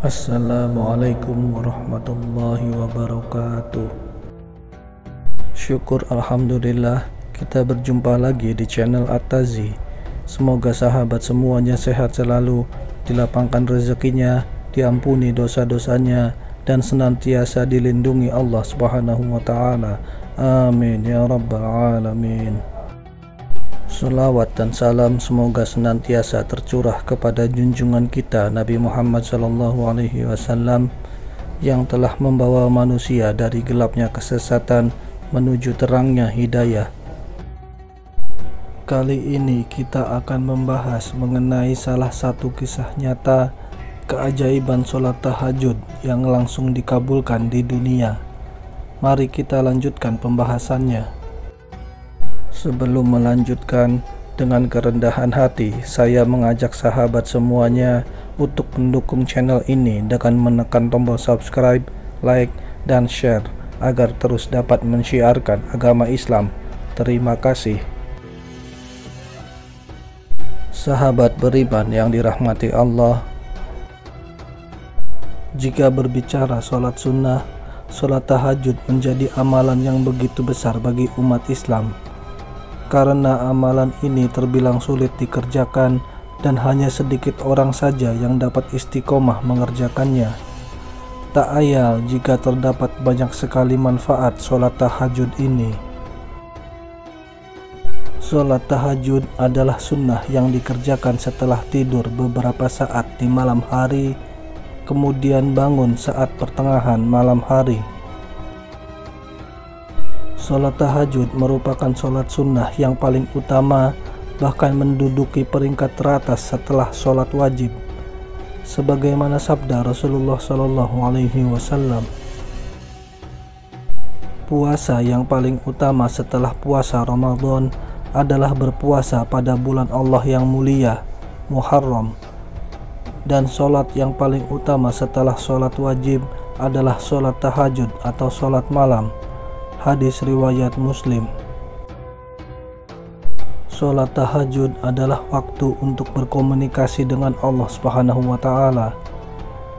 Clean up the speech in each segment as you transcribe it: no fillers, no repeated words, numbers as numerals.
Assalamualaikum warahmatullahi wabarakatuh. Syukur alhamdulillah kita berjumpa lagi di channel At-Tazi. Semoga sahabat semuanya sehat selalu, dilapangkan rezekinya, diampuni dosa-dosanya, dan senantiasa dilindungi Allah Subhanahu wa Ta'ala. Amin ya Rabbal Alamin. Salawat dan salam semoga senantiasa tercurah kepada junjungan kita Nabi Muhammad SAW yang telah membawa manusia dari gelapnya kesesatan menuju terangnya hidayah. Kali ini kita akan membahas mengenai salah satu kisah nyata keajaiban sholat tahajud yang langsung dikabulkan di dunia. Mari kita lanjutkan pembahasannya. Sebelum melanjutkan, dengan kerendahan hati saya mengajak sahabat semuanya untuk mendukung channel ini dengan menekan tombol subscribe, like, dan share agar terus dapat mensiarkan agama Islam. Terima kasih. Sahabat beriman yang dirahmati Allah, jika berbicara sholat sunnah, sholat tahajud menjadi amalan yang begitu besar bagi umat Islam. Karena amalan ini terbilang sulit dikerjakan dan hanya sedikit orang saja yang dapat istiqomah mengerjakannya. Tak ayal jika terdapat banyak sekali manfaat sholat tahajud ini. Sholat tahajud adalah sunnah yang dikerjakan setelah tidur beberapa saat di malam hari, kemudian bangun saat pertengahan malam hari. Sholat tahajud merupakan sholat sunnah yang paling utama, bahkan menduduki peringkat teratas setelah sholat wajib. Sebagaimana sabda Rasulullah SAW, puasa yang paling utama setelah puasa Ramadan adalah berpuasa pada bulan Allah yang mulia, Muharram. Dan sholat yang paling utama setelah sholat wajib adalah sholat tahajud atau sholat malam. Hadis riwayat Muslim. Sholat tahajud adalah waktu untuk berkomunikasi dengan Allah Subhanahu wa Ta'ala,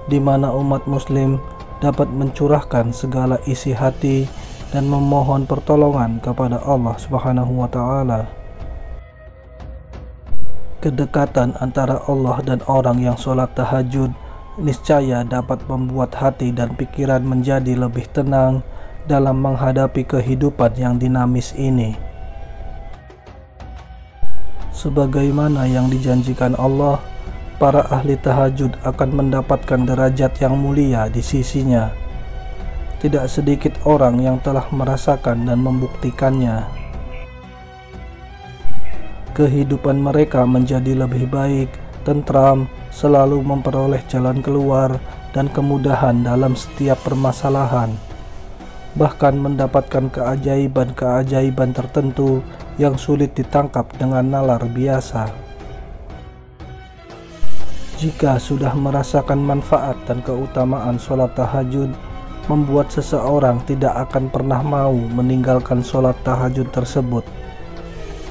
di mana umat Muslim dapat mencurahkan segala isi hati dan memohon pertolongan kepada Allah Subhanahu wa Ta'ala. Kedekatan antara Allah dan orang yang sholat tahajud niscaya dapat membuat hati dan pikiran menjadi lebih tenang dalam menghadapi kehidupan yang dinamis ini. Sebagaimana yang dijanjikan Allah, para ahli tahajud akan mendapatkan derajat yang mulia di sisinya. Tidak sedikit orang yang telah merasakan dan membuktikannya. Kehidupan mereka menjadi lebih baik, tentram, selalu memperoleh jalan keluar dan kemudahan dalam setiap permasalahan. Bahkan mendapatkan keajaiban-keajaiban tertentu yang sulit ditangkap dengan nalar biasa. Jika sudah merasakan manfaat dan keutamaan sholat tahajud, membuat seseorang tidak akan pernah mau meninggalkan sholat tahajud tersebut.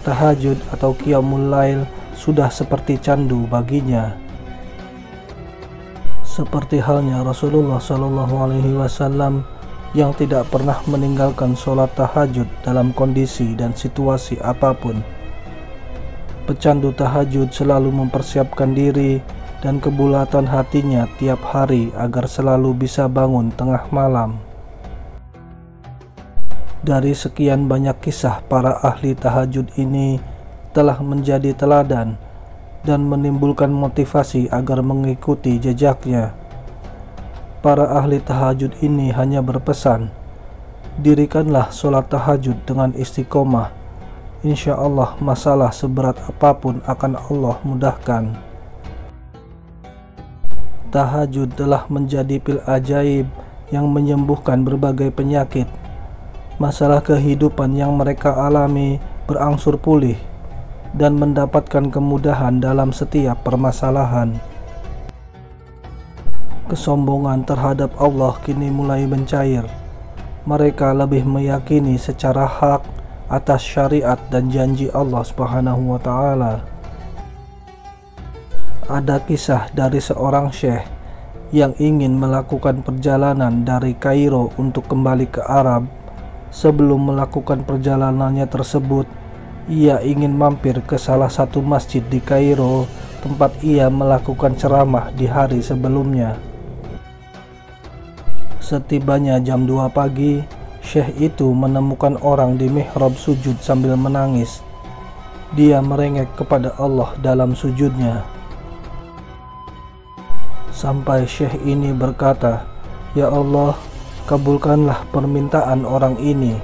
Tahajud atau qiyamul lail sudah seperti candu baginya. Seperti halnya Rasulullah SAW yang tidak pernah meninggalkan sholat tahajud dalam kondisi dan situasi apapun. Pecandu tahajud selalu mempersiapkan diri dan kebulatan hatinya tiap hari agar selalu bisa bangun tengah malam. Dari sekian banyak kisah para ahli tahajud ini telah menjadi teladan dan menimbulkan motivasi agar mengikuti jejaknya. Para ahli tahajud ini hanya berpesan, dirikanlah sholat tahajud dengan istiqomah. Insya Allah masalah seberat apapun akan Allah mudahkan. Tahajud telah menjadi pil ajaib yang menyembuhkan berbagai penyakit. Masalah kehidupan yang mereka alami berangsur pulih dan mendapatkan kemudahan dalam setiap permasalahan. Kesombongan terhadap Allah kini mulai mencair. Mereka lebih meyakini secara hak atas syariat dan janji Allah Subhanahu wa Ta'ala. Ada kisah dari seorang syekh yang ingin melakukan perjalanan dari Kairo untuk kembali ke Arab. Sebelum melakukan perjalanannya tersebut, ia ingin mampir ke salah satu masjid di Kairo tempat ia melakukan ceramah di hari sebelumnya. Setibanya jam 2 pagi, syekh itu menemukan orang di mihrab sujud sambil menangis. Dia merengek kepada Allah dalam sujudnya. Sampai syekh ini berkata, "Ya Allah, kabulkanlah permintaan orang ini."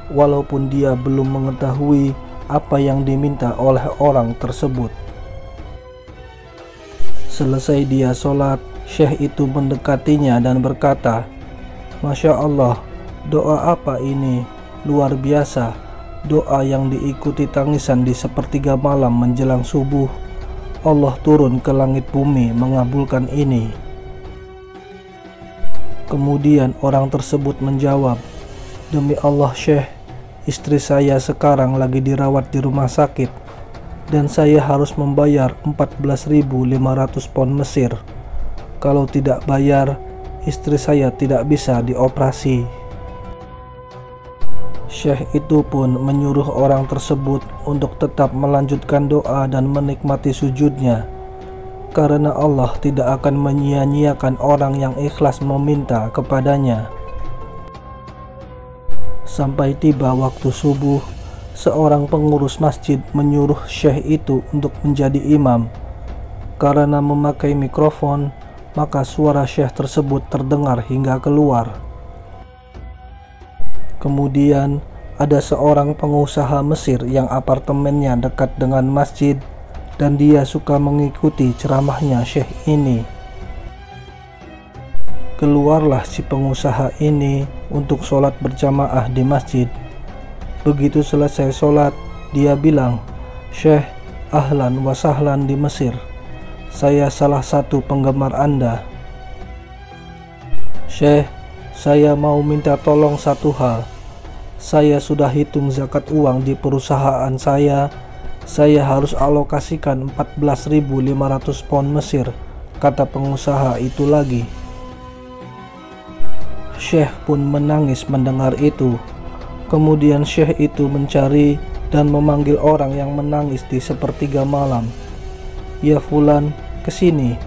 Walaupun dia belum mengetahui apa yang diminta oleh orang tersebut. Selesai dia sholat, syekh itu mendekatinya dan berkata, "Masya Allah, doa apa ini? Luar biasa, doa yang diikuti tangisan di sepertiga malam menjelang subuh. Allah turun ke langit bumi mengabulkan ini." Kemudian orang tersebut menjawab, "Demi Allah Syekh, istri saya sekarang lagi dirawat di rumah sakit dan saya harus membayar 14.500 pound Mesir. Kalau tidak bayar, istri saya tidak bisa dioperasi." Syekh itu pun menyuruh orang tersebut untuk tetap melanjutkan doa dan menikmati sujudnya, karena Allah tidak akan menyia-nyiakan orang yang ikhlas meminta kepadanya. Sampai tiba waktu subuh, seorang pengurus masjid menyuruh syekh itu untuk menjadi imam. Karena memakai mikrofon, maka suara syekh tersebut terdengar hingga keluar. Kemudian ada seorang pengusaha Mesir yang apartemennya dekat dengan masjid dan dia suka mengikuti ceramahnya syekh ini. Keluarlah si pengusaha ini untuk sholat berjamaah di masjid. Begitu selesai sholat, dia bilang, "Syekh, ahlan wa sahlan di Mesir. Saya salah satu penggemar Anda. Syekh, saya mau minta tolong satu hal. Saya sudah hitung zakat uang di perusahaan saya harus alokasikan 14.500 pound Mesir," kata pengusaha itu lagi. Syekh pun menangis mendengar itu. Kemudian syekh itu mencari dan memanggil orang yang menangis di sepertiga malam. "Ya fulan, kesini,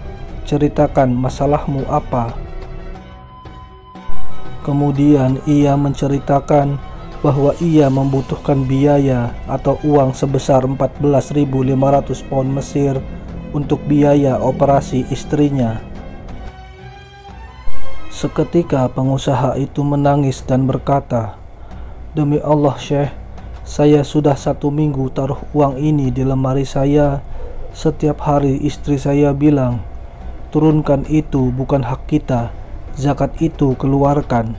ceritakan masalahmu apa." Kemudian ia menceritakan bahwa ia membutuhkan biaya atau uang sebesar 14.500 pound Mesir untuk biaya operasi istrinya. Seketika pengusaha itu menangis dan berkata, "Demi Allah Syekh, saya sudah 1 minggu taruh uang ini di lemari saya. Setiap hari istri saya bilang, 'Turunkan itu, bukan hak kita, zakat itu keluarkan.'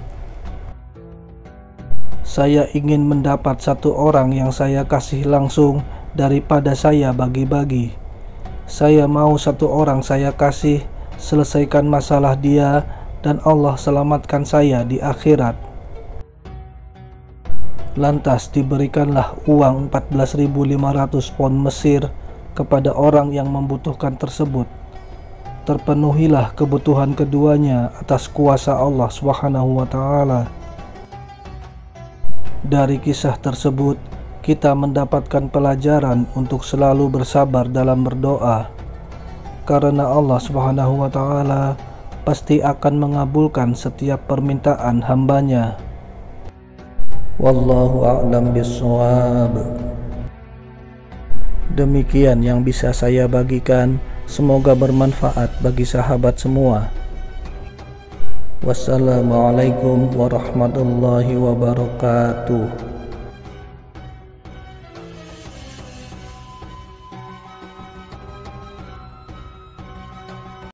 Saya ingin mendapat satu orang yang saya kasih langsung daripada saya bagi-bagi. Saya mau satu orang saya kasih, selesaikan masalah dia, dan Allah selamatkan saya di akhirat." Lantas diberikanlah uang 14.500 pound Mesir kepada orang yang membutuhkan tersebut. Terpenuhilah kebutuhan keduanya atas kuasa Allah Subhanahu wa Ta'ala. Dari kisah tersebut, kita mendapatkan pelajaran untuk selalu bersabar dalam berdoa, karena Allah Subhanahu wa Ta'ala pasti akan mengabulkan setiap permintaan hambanya. Wallahu a'lam bishawab. Demikian yang bisa saya bagikan, semoga bermanfaat bagi sahabat semua. Wassalamualaikum warahmatullahi wabarakatuh.